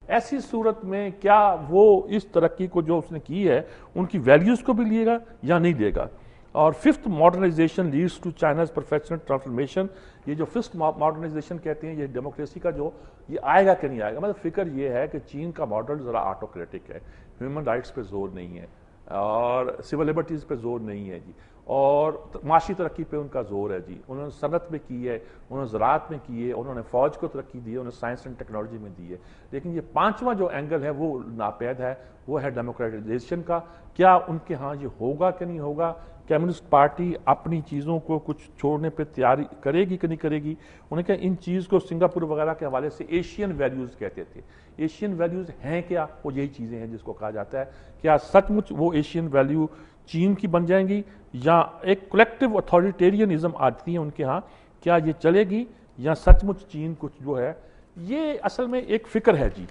ایسی صورت میں کیا وہ اس ترقی کو جو اس نے کی ہے ان کی ویلیوز کو بھی لیے گا یا نہیں لے گا؟ اور fifth modernization leads to China's professional transformation, یہ جو ففتھ ماڈرنائزیشن کہتے ہیں، یہ ڈیموکریسی کا جو یہ آئے گا کہ نہیں آئے گا؟ مطلب فکر یہ ہے کہ چین کا ماڈل ذرا آٹوکریٹک ہے، ہیومن رائٹس پہ زور نہیں ہے اور سول لبرٹیز پہ زور نہیں ہے جی، اور معاشی ترقی پہ ان کا زور ہے جی، انہوں نے صنعت میں کی ہے، انہوں نے زراعت میں کی ہے، انہوں نے فوج کو ترقی دی ہے، انہوں نے سائنس اینڈ ٹیکنالوجی میں دی ہے، لیکن یہ پانچواں جو اینگل ہے وہ ناپید ہے، وہ ہے ڈیموکریٹائزیشن کا۔ کیا ان کے ہاں یہ ہوگا کہ نہیں ہوگا؟ کمیونسٹ پارٹی اپنی چیزوں کو کچھ چھوڑنے پہ تیاری کرے گی کہ نہیں کرے گی؟ انہیں کہا ان چیز کو سنگاپور وغیرہ کے حوالے سے ایشین ویلیوز کہتے تھے۔ ایشین ویلیوز ہیں کیا؟ وہ یہی چیزیں ہیں جس کو کہا جاتا ہے کیا سچ مچ وہ ایشین ویلیو چین کی بن جائیں گی یا ایک کولیکٹیو اتھارٹیرینزم آتی ہے ان کے ہاں، کیا یہ چلے گی یا سچ مچ چین کچھ جو ہے؟ یہ اصل میں ایک فکر ہے جی،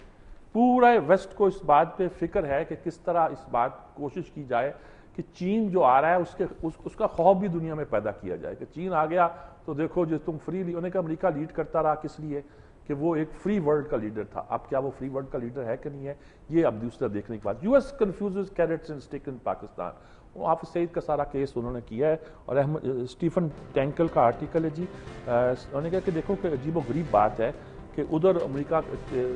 پورا ویسٹ کو اس بات پہ فکر ہے کہ کس طرح اس بات کوشش کی جائے کہ چین جو آ رہا ہے اس کا خوف بھی دنیا میں پیدا کیا جائے کہ چین آ گیا تو دیکھو جو تم فری انہیں کہ امریکہ لیڈ کرتا رہا کس لیے کہ وہ ایک فری ورلڈ کا لیڈر تھا، اب کیا وہ فری ورلڈ کا لیڈر ہے کہ نہیں ہے؟ یہ اب دوسرا دیکھنے کی بات۔ U S confuses carrots and stick in Pakistan, وہ حافظ سعید کا سارا کیس انہوں نے کیا ہے، اور اسٹیفن ٹینکل کا آرٹیکل ہے جی، انہوں نے کہا کہ دیکھو کہ عجیب و غریب بات ہے کہ ادھر امریکہ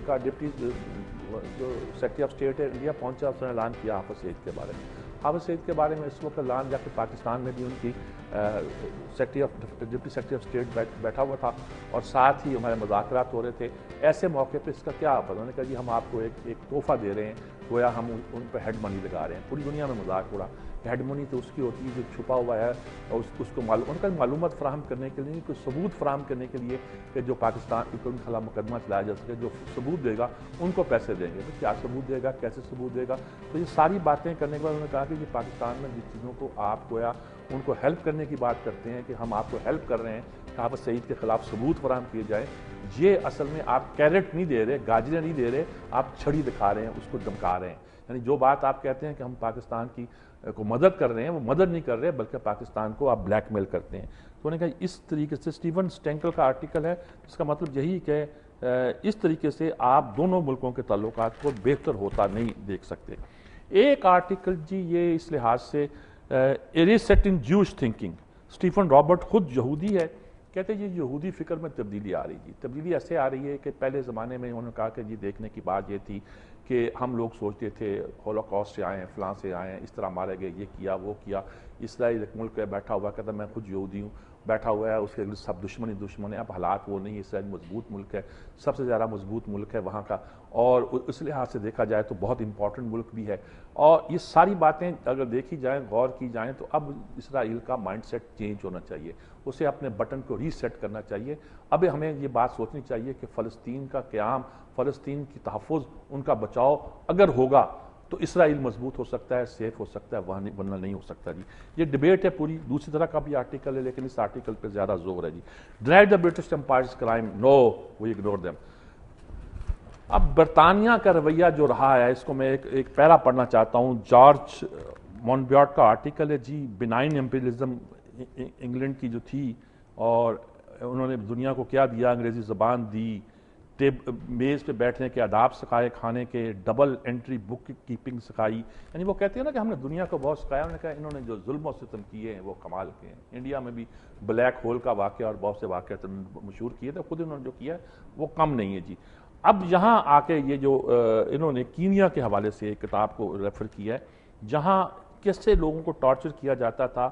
کا ڈپٹی جو سیکرٹری آف اسٹیٹ ہے انڈیا پہنچا، اس نے اعلان کیا حافظ سعید کے بارے میں۔ حافظ سعید کے بارے میں اس وقت اعلان جا کے پاکستان میں بھی ان کی ڈپٹی سیکرٹری آف اسٹیٹ بیٹھا ہوا تھا اور ساتھ ہی ہمارے مذاکرات ہو رہے تھے۔ ایسے موقع پہ اس کا کیا آپ؟ انہوں نے کہا جی ہم آپ کو ایک تحفہ دے رہے ہیں، گویا ہم ان پہ ہیڈ منی لگا رہے ہیں۔ پوری دنیا میں مذاق اڑا کہ ہیڈ منی تو اس کی ہوتی ہے جو چھپا ہوا ہے اور اس کو ان کا معلومات فراہم کرنے کے لیے، کوئی ثبوت فراہم کرنے کے لیے کہ جو پاکستان کے خلاف مقدمہ چلایا جا سکے، جو ثبوت دے گا ان کو پیسے دیں گے۔ تو کیا ثبوت دے گا، کیسے ثبوت دے گا؟ تو یہ ساری باتیں کرنے کے بعد انہوں نے کہا کہ یہ پاکستان میں جس چیزوں کو آپ گویا ان کو ہیلپ کرنے کی بات کرتے ہیں کہ ہم آپ کو ہیلپ کر رہے ہیں کہ حافظ سعید کے خلاف ثبوت فراہم کیے جائیں، یہ اصل میں آپ کیرٹ نہیں دے رہے، گاجریں نہیں دے رہے، آپ چھڑی دکھا رہے ہیں، اس کو دمکا رہے ہیں۔ یعنی جو بات آپ کہتے ہیں کہ ہم پاکستان کی کو مدد کر رہے ہیں، وہ مدد نہیں کر رہے بلکہ پاکستان کو آپ بلیک میل کرتے ہیں۔ تو انہوں نے کہا اس طریقے سے اسٹیون اسٹینکل کا آرٹیکل ہے، اس کا مطلب یہی کہ اس طریقے سے آپ دونوں ملکوں کے تعلقات کو بہتر ہوتا نہیں دیکھ سکتے۔ ایک آرٹیکل جی یہ اس لحاظ سے ریسیٹ ان جوش تھنکنگ، اسٹیفن رابرٹ خود یہودی ہے، کہتے ہیں یہ یہودی فکر میں تبدیلی آ رہی جی، تبدیلی ایسے آ رہی ہے کہ پہلے زمانے میں انہوں نے کہا کہ جی دیکھنے کی بات یہ تھی کہ ہم لوگ سوچتے تھے ہولوکاسٹ سے آئے ہیں، فلاں سے آئے ہیں، اس طرح مارے گئے، یہ کیا وہ کیا، اسرائیل ایک ملک ہے بیٹھا ہوا کہتا میں خود یہودی ہوں، بیٹھا ہوا ہے اس کے سب دشمن ہے۔ اب حالات وہ نہیں، اسرائیل مضبوط ملک ہے، سب سے زیادہ مضبوط ملک ہے وہاں کا، اور اس لحاظ سے دیکھا جائے تو بہت امپورٹنٹ ملک بھی ہے۔ اور یہ ساری باتیں اگر دیکھی جائیں، غور کی جائیں، تو اب اسرائیل کا مائنڈ سیٹ چینج ہونا چاہیے، اسے اپنے بٹن کو ری سیٹ کرنا چاہیے۔ اب ہمیں یہ بات سوچنی چاہیے کہ فلسطین کا قیام، فلسطین کی تحفظ، ان کا بچاؤ اگر ہوگا تو اسرائیل مضبوط ہو سکتا ہے، سیف ہو سکتا ہے، ورنہ نہیں ہو سکتا جی۔ یہ ڈیبیٹ ہے پوری، دوسری طرح کا بھی آرٹیکل ہے لیکن اس آرٹیکل پہ زیادہ زور ہے جی۔ Drive the British empires crime, no we ignore them. اب برطانیہ کا رویہ جو رہا ہے، اس کو میں ایک پیرا پڑھنا چاہتا ہوں، جارج مونبیاٹ کا آرٹیکل ہے جی، بینائن امپیریلزم انگلینڈ کی جو تھی، اور انہوں نے دنیا کو کیا دیا، انگریزی زبان دی، میز پہ بیٹھنے کے آداب سکھائے، کھانے کے، ڈبل انٹری بک کیپنگ سکھائی، یعنی وہ کہتے ہیں نا کہ ہم نے دنیا کو بہت سکھایا۔ انہوں نے کہا انہوں نے جو ظلم و ستم کیے ہیں وہ کمال کے ہیں۔ انڈیا میں بھی بلیک ہول کا واقعہ اور بہت سے واقعات مشہور کیے تھے، خود انہوں نے جو کیا ہے وہ کم نہیں ہے جی۔ اب یہاں آ کے یہ جو انہوں نے کینیا کے حوالے سے ایک کتاب کو ریفر کیا ہے جہاں کیسے لوگوں کو ٹارچر کیا جاتا تھا،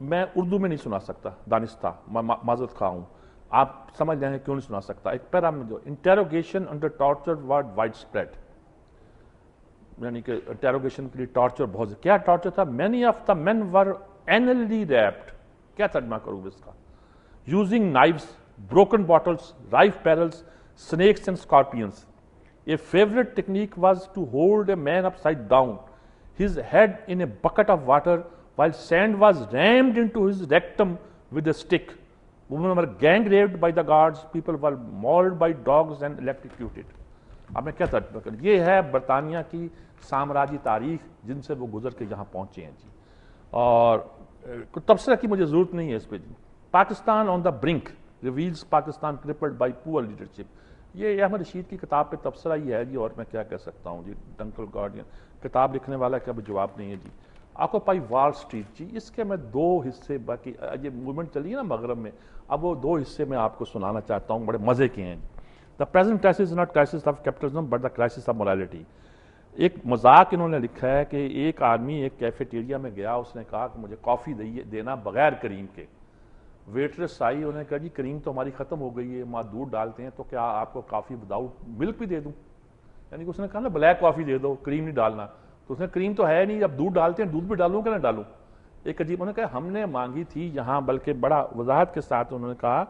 میں اردو میں نہیں سنا سکتا، دانستہ معذرت خواہ ہوں، آپ سمجھ جائیں گے کیوں نہیں سنا سکتا۔ ایک پیرا میں جو interrogation under torture worldwide spread, یعنی کہ انٹیروگیشن کے لیے ٹارچر بہت، کیا ٹارچر تھا؟ Many of the men were anally raped, کیا ترجمہ کروں اس کا؟ Using knives, broken bottles, rifle barrels, snakes and scorpions. A favorite technique was to hold a man upside down, his head in a bucket of water, while sand was rammed into his rectum with a stick. Women were gang raped by the guards, people were mauled by dogs and electrocuted. اب میں کیا ترجمہ کروں؟ یہ ہے برطانیہ کی سامراجی تاریخ جن سے وہ گزر کے یہاں پہنچے ہیں جی، اور تبصرہ کی مجھے ضرورت نہیں ہے اس پہ جی۔ پاکستان آن دا برنک reveals Pakistan crippled by poor leadership. یہ احمد رشید کی کتاب پہ تبصرہ ہی ہے جی، اور میں کیا کہہ سکتا ہوں جی. ڈنکل گارڈین کتاب لکھنے والا کا بھی جواب نہیں ہے جی. آکوپائی وال اسٹریٹ جی، اس کے میں دو حصے، باقی یہ موومنٹ چلی ہے نا مغرب میں، اب وہ دو حصے میں آپ کو سنانا چاہتا ہوں، بڑے مزے کے ہیں. The present crisis is not crisis of capitalism but the crisis of morality. ایک مذاق انہوں نے لکھا ہے کہ ایک آدمی ایک کیفیٹیریا میں گیا، اس نے کہا کہ مجھے کافی دینا بغیر کریم کے. ویٹرس آئی، انہوں نے کہا جی کریم تو ہماری ختم ہو گئی ہے، ہم دودھ ڈالتے ہیں، تو کیا آپ کو کافی وداؤٹ ملک بھی دے دوں؟ یعنی کہ اس نے کہا نا بلیک کافی دے دو، کریم نہیں ڈالنا. تو اس نے کریم تو ہے نہیں، اب دودھ ڈالتے ہیں، دودھ بھی ڈالوں کہ نہ ڈالوں؟ ایک عجیب. انہوں نے کہا ہم نے مانگی تھی یہاں، بلکہ بڑا وضاحت کے ساتھ انہوں نے کہا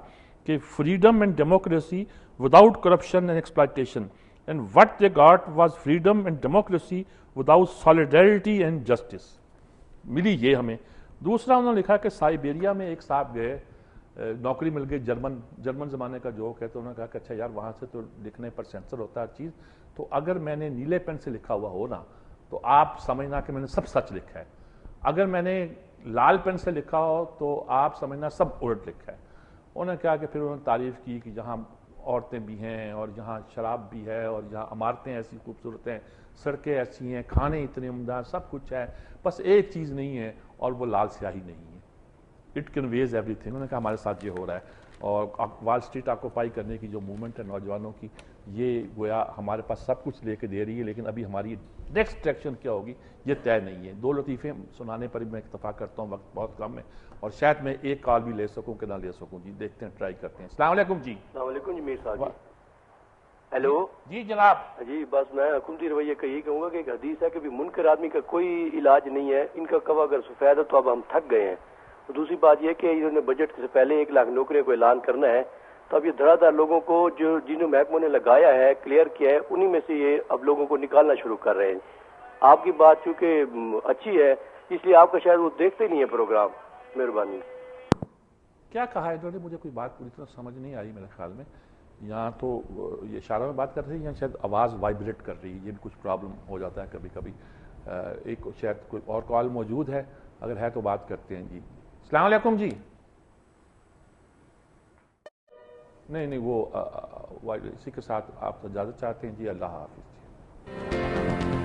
کہ freedom and democracy without corruption and exploitation, and what they got was freedom and democracy without solidarity and justice. ملی یہ ہمیں. دوسرا انہوں نے لکھا کہ سائبیریا میں ایک صاحب گئے، نوکری مل گئی، جرمن زمانے کا جوک ہے، تو انہوں نے کہا کہ اچھا یار وہاں سے تو لکھنے پر سینسر ہوتا ہے ہر چیز، تو اگر میں نے نیلے پین سے لکھا ہوا ہو نا تو آپ سمجھنا کہ میں نے سب سچ لکھا ہے، اگر میں نے لال پین سے لکھا ہو تو آپ سمجھنا سب الٹ لکھا ہے. انہوں نے کہا کہ پھر انہوں نے تعریف کی کہ جہاں عورتیں بھی ہیں اور جہاں شراب بھی ہے اور جہاں عمارتیں ایسی خوبصورت ہیں، سڑکیں ایسی ہیں، کھانے اتنے عمدہ، سب کچھ ہے، بس ایک چیز نہیں ہے اور وہ لال سیاہی نہیں ہے. It conveys every thing. انہوں نے کہا ہمارے ساتھ یہ ہو رہا ہے. اور وال اسٹریٹ آکوپائی کرنے کی جو موومنٹ ہے نوجوانوں کی، یہ گویا ہمارے پاس سب کچھ لے کے دے رہی ہے، لیکن ابھی ہماری نیکسٹ ایکشن کیا ہوگی یہ طے نہیں ہے. دو لطیفے سنانے پر بھی میں اکتفا کرتا ہوں، وقت بہت کم ہے، اور شاید میں ایک کال بھی لے سکوں کہ نہ لے سکوں جی. دیکھتے ہیں، ٹرائی کرتے ہیں. السلام علیکم جی. السلام علیکم جی میر صاحب جی. ہیلو جی جناب. جی بس میں حکومتی رویے کا یہی کہوں گا کہ ایک حدیث ہے کہ بھی منکر آدمی کا کوئی علاج نہیں ہے، ان کا کوا اگر سفید ہے تو اب ہم تھک گئے ہیں. دوسری بات یہ کہ انہوں نے بجٹ سے پہلے 1 لاکھ نوکریوں کو اعلان کرنا ہے، تو اب یہ دھڑا دھڑ لوگوں کو جو جنہوں محکموں نے لگایا ہے، کلیئر کیا ہے، انہی میں سے یہ اب لوگوں کو نکالنا شروع کر رہے ہیں. آپ کی بات چونکہ اچھی ہے اس لیے آپ کا شاید وہ دیکھتے نہیں ہے پروگرام. مہربانی. کیا کہا ہے انہوں نے؟ مجھے کوئی بات پوری طرح سمجھ نہیں آئی میرے خیال میں. یہاں تو یہ اشارہ میں بات کر رہی ہیں، شاید آواز وائبریٹ کر رہی ہے، یہ بھی کچھ پرابلم ہو جاتا ہے کبھی کبھی. ایک شاید کوئی اور کال موجود ہے، اگر ہے تو بات کرتے ہیں جی. السلام علیکم جی. نہیں وہ اسی کے ساتھ آپ اجازت چاہتے ہیں جی. اللہ حافظ جی.